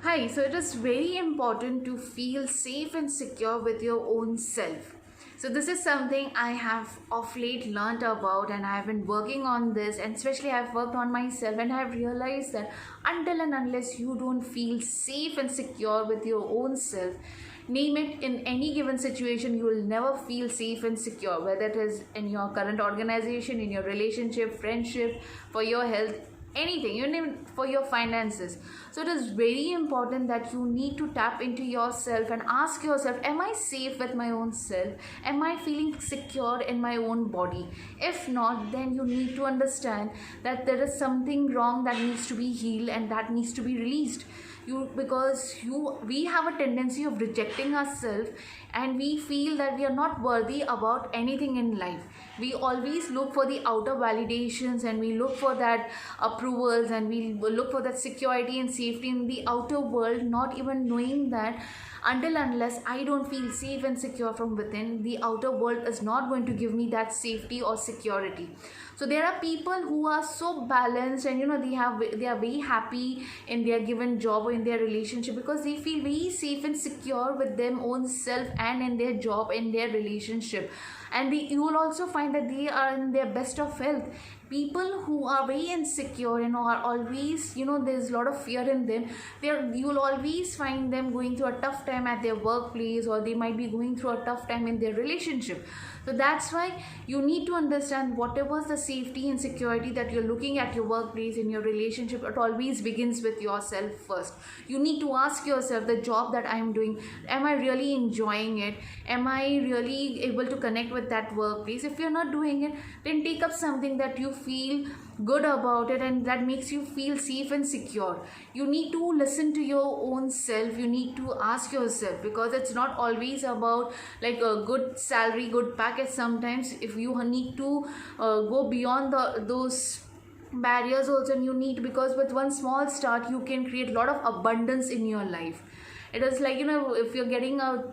Hi, so it is very important to feel safe and secure with your own self. So this is something I have of late learned about, and I've been working on this, and especially I've worked on myself, and I've realized that until and unless you don't feel safe and secure with your own self, name it, in any given situation you will never feel safe and secure, whether it is in your current organization, in your relationship, friendship, for your health, anything, you name it, for your finances. So it is very important that you need to tap into yourself and ask yourself, am I safe with my own self? Am I feeling secure in my own body? If not, then you need to understand that there is something wrong that needs to be healed and that needs to be released. We have a tendency of rejecting ourselves, and we feel that we are not worthy about anything in life. We always look for the outer validations, and we look for that approvals, and we look for that security and safety in the outer world, not even knowing that until unless I don't feel safe and secure from within, the outer world is not going to give me that safety or security. So there are people who are so balanced, and they are very happy in their given job or in their relationship, because they feel very safe and secure with them own self and in their job, in their relationship. And you will also find that they are in their best of health. People who are very insecure and are always, there's a lot of fear in them, you will always find them going through a tough time at their workplace, or they might be going through a tough time in their relationship. So that's why you need to understand, whatever the safety and security that you're looking at your workplace, in your relationship, it always begins with yourself first. You need to ask yourself, the job that I'm doing, am I really enjoying it? Am I really able to connect with that workplace? If you're not doing it, then take up something that you feel good about it and that makes you feel safe and secure. You need to listen to your own self. You need to ask yourself, because it's not always about like a good salary, good package. Sometimes if you need to go beyond those barriers also, and you need, because with one small start you can create a lot of abundance in your life. It is like, if you're getting a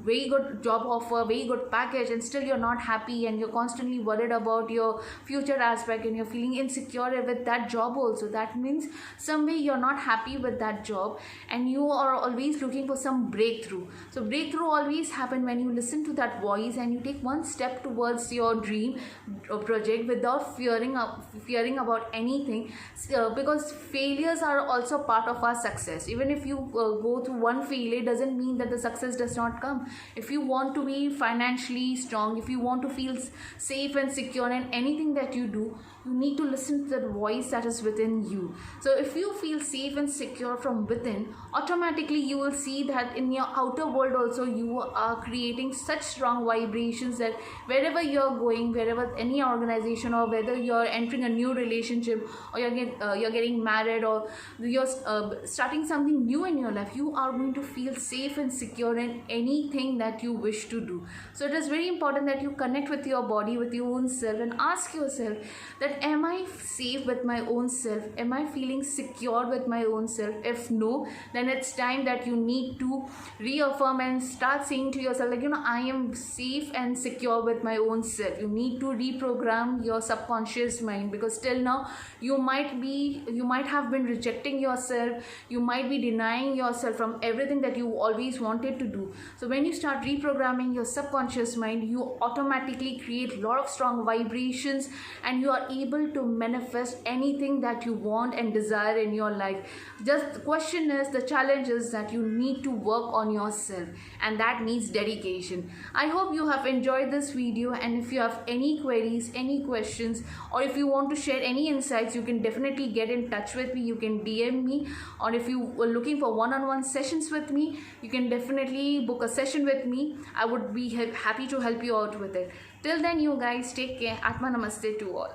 very good job offer, very good package, and still you're not happy, and you're constantly worried about your future aspect, and you're feeling insecure with that job also, that means some way you're not happy with that job, and you are always looking for some breakthrough. So breakthrough always happen when you listen to that voice and you take one step towards your dream project without fearing about anything, because failures are also part of our success. Even if you go through one failure, doesn't mean that the success does not come. If you want to be financially strong, if you want to feel safe and secure in anything that you do, you need to listen to that voice that is within you. So if you feel safe and secure from within, automatically you will see that in your outer world also you are creating such strong vibrations that wherever you're going, wherever any organization, or whether you're entering a new relationship, or you're getting married, or you're starting something new in your life, you are going to feel safe and secure in anything that you wish to do. So it is very important that you connect with your body, with your own self, and ask yourself that, am I safe with my own self? Am I feeling secure with my own self? If no, then it's time that you need to reaffirm and start saying to yourself, like, I am safe and secure with my own self. You need to reprogram your subconscious mind, because till now you might have been rejecting yourself, you might be denying yourself from everything that you always wanted to do. So when you start reprogramming your subconscious mind, you automatically create a lot of strong vibrations, and you are able to manifest anything that you want and desire in your life. Just the question is, the challenge is that you need to work on yourself, and that needs dedication. I hope you have enjoyed this video, and if you have any queries, any questions, or if you want to share any insights, you can definitely get in touch with me. You can DM me, or if you were looking for one-on-one sessions with me, you can definitely book a session with me. I would be happy to help you out with it. Till then, you guys take care. Atma Namaste to all.